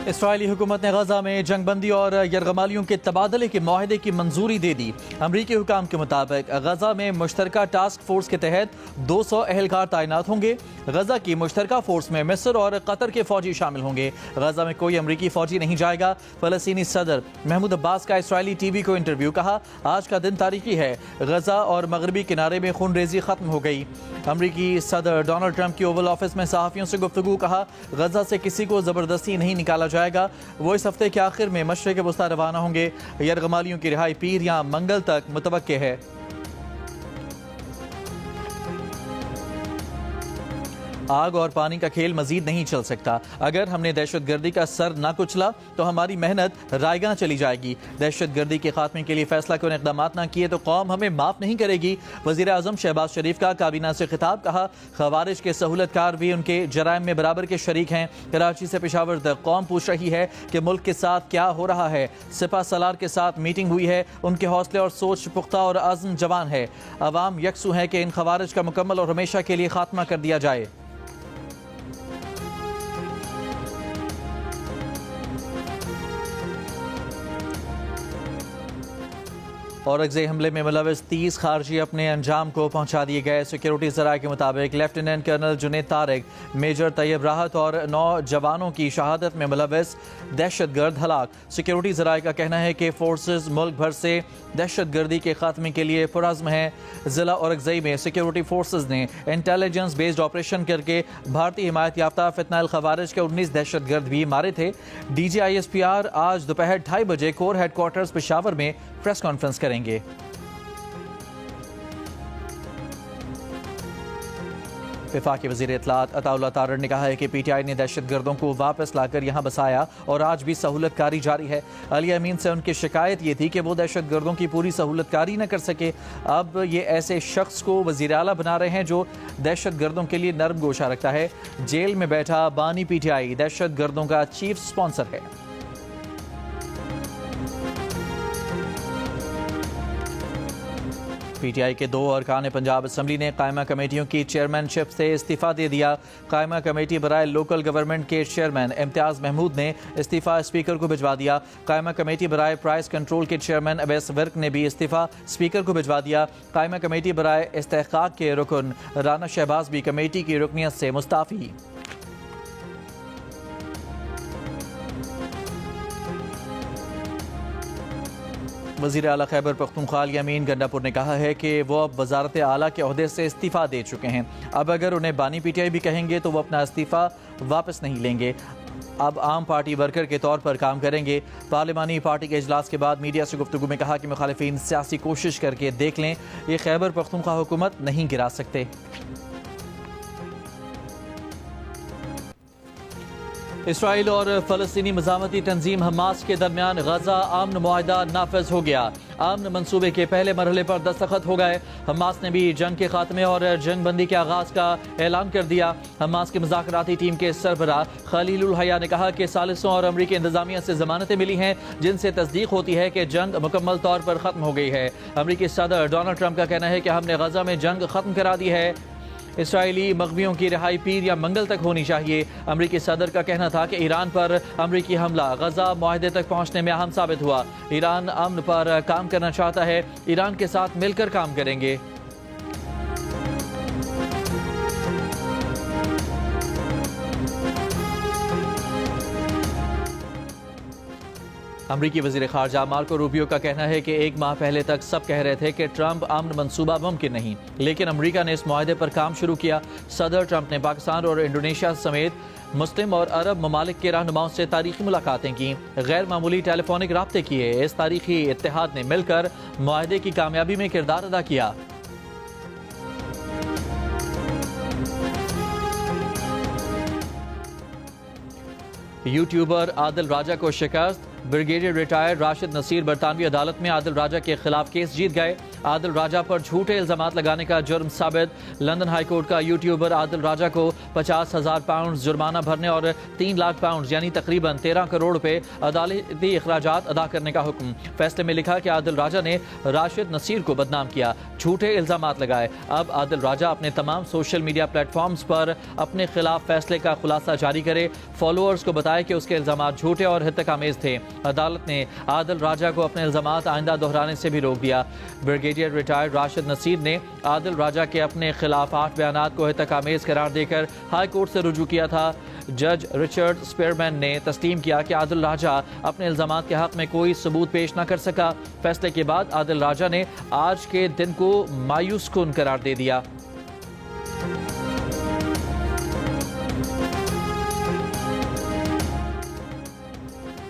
Israeli हुकूमत ने गजा में जंगबंदी और यरगमालियों के तबादले के माहदे की मंजूरी दे दी। अमरीकी हुकाम के मुताबिक गजा में मुश्तरका टास्क फोर्स के तहत 200 अहलकार तैनात होंगे। गजा की मुश्तरका फोर्स में मिस्र और कतर के फौजी शामिल होंगे। गजा में कोई अमरीकी फौजी नहीं जाएगा। फलस्तीनी सदर महमूद अब्बास का इसराइली टीवी को इंटरव्यू। कहा, आज का दिन तारीखी है। गजा और मगरबी किनारे में खून रेजी खत्म हो गई। अमरीकी सदर डोनाल्ड ट्रंप की ओवल ऑफिस में सहाफियों से गुफ्तगू। कहा, गजा से किसी को जबरदस्ती नहीं निकाला जाएगा। वो इस हफ्ते के आखिर में मशरिक़ वस्ता रवाना होंगे। यरगमालियों की रिहाई पीर या मंगल तक मुतवक्के है। आग और पानी का खेल मजीद नहीं चल सकता। अगर हमने दहशतगर्दी का सर ना कुचला तो हमारी मेहनत रायगा चली जाएगी। दहशतगर्दी के खात्मे के लिए फैसला कौन इकदाम ना किए तो कौम हमें माफ नहीं करेगी। वजीर आजम शहबाज शरीफ का काबीना से खिताब। कहा, खवारिज के सहूलतकार भी उनके जराइम में बराबर के शरीक हैं। कराची से पेशावर तक कौम पूछ रही है कि मुल्क के साथ क्या हो रहा है। सिपा सलार के साथ मीटिंग हुई है। उनके हौसले और सोच पुख्ता और आज़म जवान है। अवाम यकसू है कि इन खवारिज का मुकम्मल और हमेशा के लिए खात्मा कर दिया जाए। औरंगजेब हमले में मुलविस 30 खारजी अपने अंजाम को पहुंचा दिए गए। सिक्योरिटी ज़राए के मुताबिक lieutenant colonel Junaid Tariq, major Tayyab Rahat और 9 जवानों की शहादत में मुलविस दहशतगर्द हलाक। सिक्योरिटी ज़राए का कहना है कि फोर्सेस मुल्क भर से दहशतगर्दी के खात्मे के लिए पुरअज़्म हैं। ज़िला औरंगजेब में सिक्योरिटी फोर्सेस ने इंटेलिजेंस बेस्ड ऑपरेशन करके भारतीय हिमायत याफ्ता फितनाइल खवारिज के 19 दहशतगर्द भी मारे थे। DGISPR आज दोपहर 2:30 बजे कोर हेडक्वार्टर्स पेशावर में प्रेस कॉन्फ्रेंस करेंगे। वफाकी वज़ीर इत्तलात अताउल्लाह तारड़ ने कहा है कि PTI ने दहशतगर्दों को वापस लाकर यहाँ बसाया और आज भी सहूलतकारी जारी है। अली अमीन से उनकी शिकायत ये थी कि वो दहशतगर्दों की पूरी सहूलतकारी न कर सके। अब ये ऐसे शख्स को वज़ीर आला बना रहे हैं जो दहशतगर्दों के लिए नर्म गोशा रखता है। जेल में बैठा बानी PTI दहशतगर्दों का चीफ स्पॉन्सर है। PTI के 2 अरकान पंजाब असम्बली ने कायमा कमेटियों की चेयरमैनशिप से इस्तीफ़ा दे दिया। कायमा कमेटी बराए लोकल गवर्नमेंट के चेयरमैन इम्तियाज़ महमूद ने इस्तीफ़ा स्पीकर को भिजवा दिया। कायमा कमेटी बराए प्राइस कंट्रोल के चेयरमैन अवैस वर्क ने भी इस्तीफ़ा स्पीकर को भिजवा दिया। कायमा कमेटी बराए इस्तेहकाक के रुकन राना शहबाज भी कमेटी की रुकनियत से मुस्ताफ़ी। वज़ीर आला खैबर पख्तूनख्वा अली अमीन गंडापुर ने कहा है कि वो अब वज़ारत आला के ओहदे से इस्तीफ़ा दे चुके हैं। अब अगर उन्हें बानी PTI भी कहेंगे तो वो अपना इस्तीफ़ा वापस नहीं लेंगे। अब आम पार्टी वर्कर के तौर पर काम करेंगे। पार्लिमानी पार्टी के इजलास के बाद मीडिया से गुफ्तगू में कहा कि मुखालिफिन सियासी कोशिश करके देख लें, ये खैबर पख्तूनख्वा हुकूमत नहीं गिरा सकते। इसराइल और फ़लस्तीनी मज़ामती तंजीम हमास के दरमियान गजा अमन मुआहदा नाफिज हो गया। अमन मंसूबे के पहले मरहले पर दस्तखत हो गए। हमास ने भी जंग के खात्मे और जंग बंदी के आगाज़ का ऐलान कर दिया। हमास की मुज़ाकराती टीम के सरबराह खलीलुल हया ने कहा कि सालिसों और अमरीकी इंतज़ामिया से ज़मानतें मिली हैं जिनसे तस्दीक होती है कि जंग मुकम्मल तौर पर ख़त्म हो गई है। अमरीकी सदर डोनाल्ड ट्रंप का कहना है कि हमने गजा में जंग ख़त्म करा दी है। इसराइली मग़वियों की रिहाई पीर या मंगल तक होनी चाहिए। अमरीकी सदर का कहना था कि ईरान पर अमरीकी हमला गजा मुआहदे तक पहुँचने में अहम साबित हुआ। ईरान अमन पर काम करना चाहता है, ईरान के साथ मिलकर काम करेंगे। अमरीकी वज़ीर ख़ारजा मार्को रूबियो का कहना है कि 1 माह पहले तक सब कह रहे थे कि ट्रंप अमन मंसूबा मुमकिन नहीं, लेकिन अमरीका ने इस मुआहदे पर काम शुरू किया। सदर ट्रंप ने पाकिस्तान और इंडोनेशिया समेत मुस्लिम और अरब ममालिक के रहनुमाओं से तारीखी मुलाकातें की, गैर मामूली टेलीफोनिक राब्ते किए। इस तारीखी इत्तेहाद ने मिलकर मुआहदे की कामयाबी में किरदार अदा किया। यूट्यूबर आदिल राजा को शिकस्त। ब्रिगेडियर रिटायर्ड राशिद नसीर बरतानवी अदालत में आदिल राजा के खिलाफ केस जीत गए। आदिल राजा पर झूठे इल्जामात लगाने का जुर्म साबित। लंदन हाई कोर्ट का यूट्यूबर आदिल राजा को 50,000 पाउंड जुर्माना भरने और 3 लाख पाउंड यानी तकरीबन 13 करोड़ रुपए अदालती अखराजात अदा करने का हुक्म। फैसले में लिखा कि आदिल राजा ने राशिद नसीर को बदनाम किया, झूठे इल्जामात लगाए। अब आदिल राजा अपने तमाम सोशल मीडिया प्लेटफॉर्म्स पर अपने खिलाफ फैसले का खुलासा जारी करे, फॉलोअर्स को बताए कि उसके इल्जामात झूठे और हितकामेज थे। अदालत ने आदिल राजा को अपने इल्जामात आइंदा दोहराने से भी रोक दिया। ब्रिगेडियर रिटायर्ड राशिद नसीर ने आदिल राजा के अपने खिलाफ 8 बयानात को हितकामेज करार देकर हाई कोर्ट से रुजू किया था। जज रिचर्ड स्पेयरमैन ने तस्लीम किया कि आदिल राजा अपने इल्जामात के हक में कोई सबूत पेश न कर सका। फैसले के बाद आदिल राजा ने आज के दिन को मायूस कुन करार दे दिया।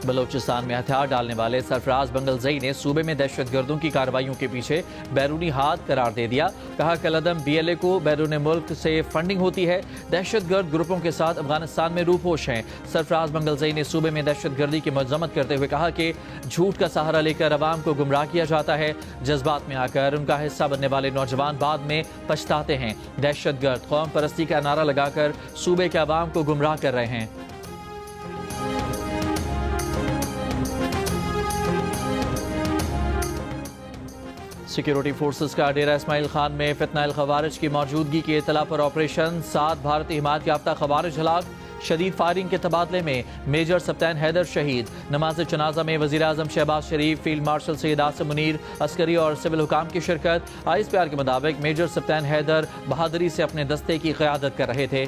बलोचिस्तान में हथियार डालने वाले सरफराज बंगलजई ने सूबे में दहशतगर्दों की कार्रवाइयों के पीछे बैरूनी हाथ करार दे दिया। कहा कलदम BLA को बैरून मुल्क से फंडिंग होती है, दहशतगर्द ग्रुपों के साथ अफगानिस्तान में रूपोश हैं। सरफराज बंगलजई ने सूबे में दहशतगर्दी की मजम्मत करते हुए कहा कि झूठ का सहारा लेकर अवाम को गुमराह किया जाता है। जज्बात में आकर उनका हिस्सा बनने वाले नौजवान बाद में पछताते हैं। दहशतगर्द कौम परस्ती का नारा लगाकर सूबे के अवाम को गुमराह कर रहे हैं। सिक्योरिटी फोर्सेस का डेरा इस्माइल खान में फितनाइल खवारिज की मौजूदगी की इतला पर ऑपरेशन। 7 भारतीय हिमायत याफ्ता खवारिज हलाक। शदीद फायरिंग के तबादले में मेजर सप्तान हैदर शहीद। नमाज जनाजा में वज़ीर आज़म शहबाज शरीफ, फील्ड मार्शल सैयद आसिम मुनीर, अस्करी और सिविल हुकाम की शिरकत। ISPR के मुताबिक मेजर सप्तान हैदर बहादुरी से अपने दस्ते की क़यादत कर रहे थे।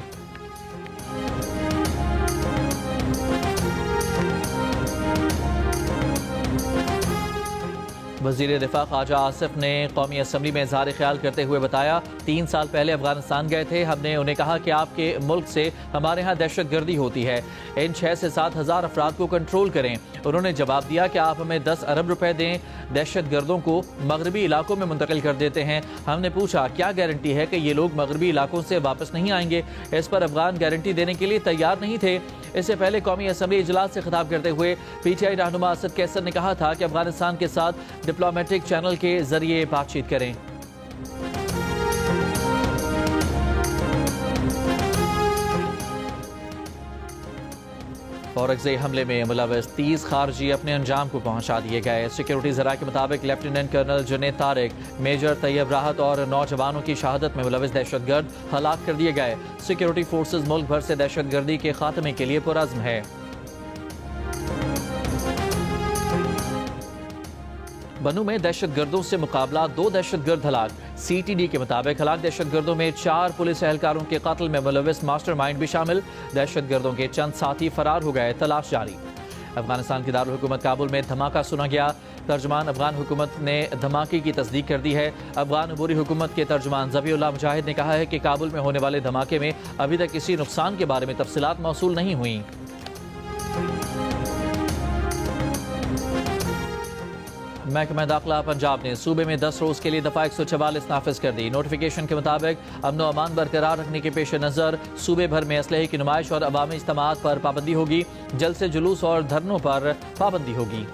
वज़ीर दिफा ख्वाजा आसिफ ने कौमी असम्बली में इज़हार ख्याल करते हुए बताया, 3 साल पहले अफगानिस्तान गए थे। हमने उन्हें कहा कि आपके मुल्क से हमारे यहाँ दहशत गर्दी होती है, इन 6 से 7 हज़ार अफराद को कंट्रोल करें। उन्होंने जवाब दिया कि आप हमें 10 अरब रुपए दें, दहशत गर्दों को मगरबी इलाकों में मुंतकिल कर देते हैं। हमने पूछा क्या गारंटी है कि ये लोग मगरबी इलाकों से वापस नहीं आएंगे। इस पर अफगान गारंटी देने के लिए तैयार नहीं थे। इससे पहले कौमी असम्बली इजलास से खिताब करते हुए PTI रहनुमा असद कैसर ने कहा था कि अफगानिस्तान के साथ डिप्लोमेटिक चैनल के जरिए बातचीत करें। औरंगज़ई हमले में मुलव्वस 30 खारजी अपने अंजाम को पहुंचा दिए गए। सिक्योरिटी ज़रा के मुताबिक lieutenant colonel Junaid Tariq, major Tayyab Rahat और नौजवानों की शहादत में मुलव्वस दहशतगर्द हलाक कर दिए गए। सिक्योरिटी फोर्सेज मुल्क भर से दहशतगर्दी के खात्मे के लिए पुरअज़्म है। बनू में दहशतगर्दों से मुकाबला, 2 दहशतगर्द हलाक। CTD के मुताबिक हलाक दहशतगर्दों में 4 पुलिस एहलकारों के कत्ल में मुलव्वस मास्टरमाइंड भी शामिल। दहशतगर्दों के चंद साथी फरार हो गए, तलाश जारी। अफगानिस्तान की दारुल हुकूमत काबुल में धमाका सुना गया। तर्जुमान अफगान हुकूमत ने धमाके की तस्दीक कर दी है। अफगान अबूरी हुकूमत के तर्जुमान ज़बीउल्लाह मुजाहिद ने कहा है कि काबुल में होने वाले धमाके में अभी तक किसी नुकसान के बारे में तफसीलात मौसूल नहीं हुई। महकमा दाखिला पंजाब ने सूबे में 10 रोज़ के लिए दफ़ा 144 नाफिज कर दी। नोटिफिकेशन के मुताबिक अमन व अमान बरकरार रखने के पेश नज़र सूबे भर में असलहे की नुमाइश और अवामी इज्तिमाअत पर पाबंदी होगी। जलसे जुलूस और धरनों पर पाबंदी होगी।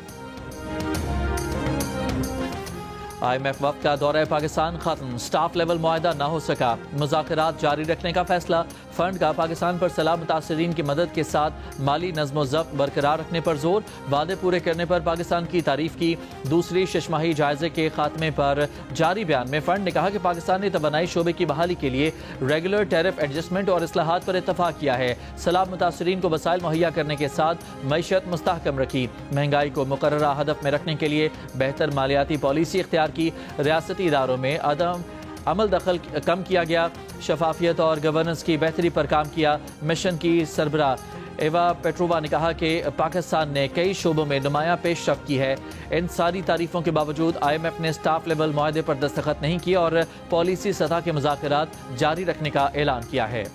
IMF वक्त का दौरा पाकिस्तान खत्म, स्टाफ लेवल मुआहदा न हो सका। मुज़ाकरात जारी रखने का फैसला। फंड का पाकिस्तान पर सैलाब मुतासरीन की मदद के साथ माली नज़्म ज़ब्त बरकरार रखने पर जोर। वादे पूरे करने पर पाकिस्तान की तारीफ की। दूसरी शशमाही जायजे के खात्मे पर जारी बयान में फंड ने कहा कि पाकिस्तान ने तवानाई शोबे की बहाली के लिए रेगुलर टैरिफ एडजस्टमेंट और इस्लाहात पर इत्तफाक किया है। सैलाब मुतासरीन को वसाइल मुहैया करने के साथ मईशत मुस्तहकम रखी। महंगाई को मुकर्ररा हदफ में रखने के लिए बेहतर मालियाती पॉलिसी इख्तियार की। रियासती इदारों में अमल दखल कम किया गया। शफाफियत और गवर्नेंस की बेहतरी पर काम किया। मिशन की सरबरा एवा पेट्रोवा ने कहा कि पाकिस्तान ने कई शोबों में नुमायां पेशरफ्त की है। इन सारी तारीफों के बावजूद IMF ने स्टाफ लेवल मुआहदे पर दस्तखत नहीं किया और पॉलिसी सतह के मुज़ाकरात जारी रखने का ऐलान किया है।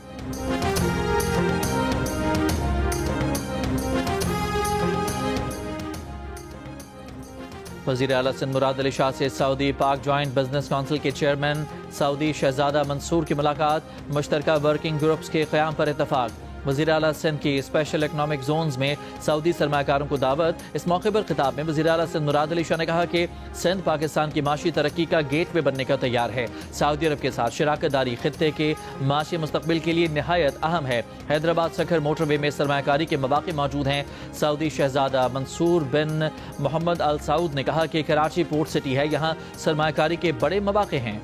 वज़ीर आला सिंध मुराद अली शाह से सऊदी पाक जॉइंट बिजनेस काउंसिल के चेयरमैन सऊदी शहजादा मंसूर की मुलाकात। मुश्तरका वर्किंग ग्रुप्स के क़याम पर इत्तफाक। वज़ीर आला सिंध की स्पेशल इकनॉमिक जोन्स में सऊदी सरमाकारों को दावत। इस मौके पर खिताब में वज़ीर आला सिंध मुराद अली शाह ने कहा कि सिंध पाकिस्तान की माशी तरक्की का गेटवे बनने का तैयार है। सऊदी अरब के साथ शराकत दारी खित्ते के माशी मुस्तकबिल के लिए नहायत अहम है। हैदराबाद सखर मोटरवे में सरमाकारी के मौके मौजूद हैं। सऊदी शहजादा मंसूर बिन मोहम्मद अल सऊद ने कहा कि कराची पोर्ट सिटी है, यहाँ सरमाकारी के बड़े मौके हैं।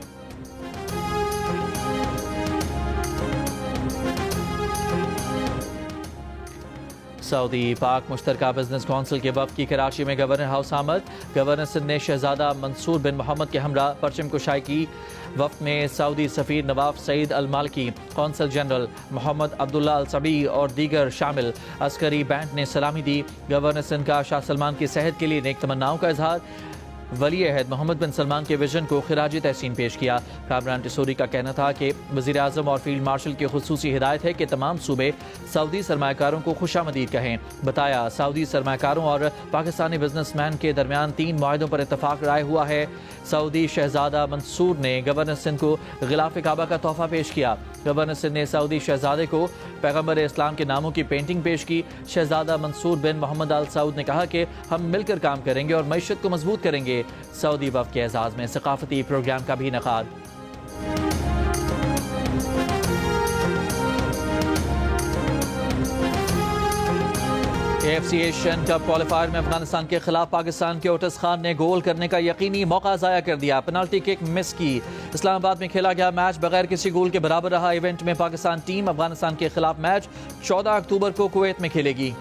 सऊदी पाक मुश्तरका बिजनेस कौंसिल के वक्त की कराची में गवर्नर हाउस आमद। गवर्नर सिंध ने शहजादा मंसूर बिन मोहम्मद के हमरा परचम कुशाई की। वक्त में सऊदी सफ़ीर नवाफ सईद अल मालिकी, कौंसल जनरल मोहम्मद अब्दुल्ला अल सबी और दीगर शामिल। अस्करी बैंड ने सलामी दी। गवर्नर सिंध का शाह सलमान की सेहत के लिए नेक तमन्नाओं का इजहार। वली अहद मोहम्मद बिन सलमान के विजन को खिराजी तहसीन पेश किया। कामरान टिसोरी का कहना था कि वज़ीर आज़म और फील्ड मार्शल की खुसूसी हिदायत है कि तमाम सूबे सऊदी सरमाकारों को खुशामदीद कहें। बताया सऊदी सरमाकारों और पाकिस्तानी बिजनेसमैन के दरमियान 3 मुआहदों पर इतफाक राय हुआ है। सऊदी शहजादा मंसूर ने गवर्नर सिंध को गिलाफ काबा का तोहफा पेश किया। गवर्नर सिंध ने सऊदी शहजादे को पैगम्बर इस्लाम के नामों की पेंटिंग पेश की। शहजादा मंसूर बिन मोहम्मद अल सऊद ने कहा कि हम मिलकर काम करेंगे और मईशत को मजबूत करेंगे। सऊदी वफ़द के एजाज़ में सकाफती प्रोग्राम का भी इनेकाद। AFC एशियन कप क्वालिफायर में अफगानिस्तान के खिलाफ पाकिस्तान के ओटस खान ने गोल करने का यकीनी मौका ज़ाया कर दिया। पेनल्टी किक मिस की। इस्लामाबाद में खेला गया मैच बगैर किसी गोल के बराबर रहा। इवेंट में पाकिस्तान टीम अफगानिस्तान के खिलाफ मैच 14 अक्टूबर को कुवैत में खेलेगी।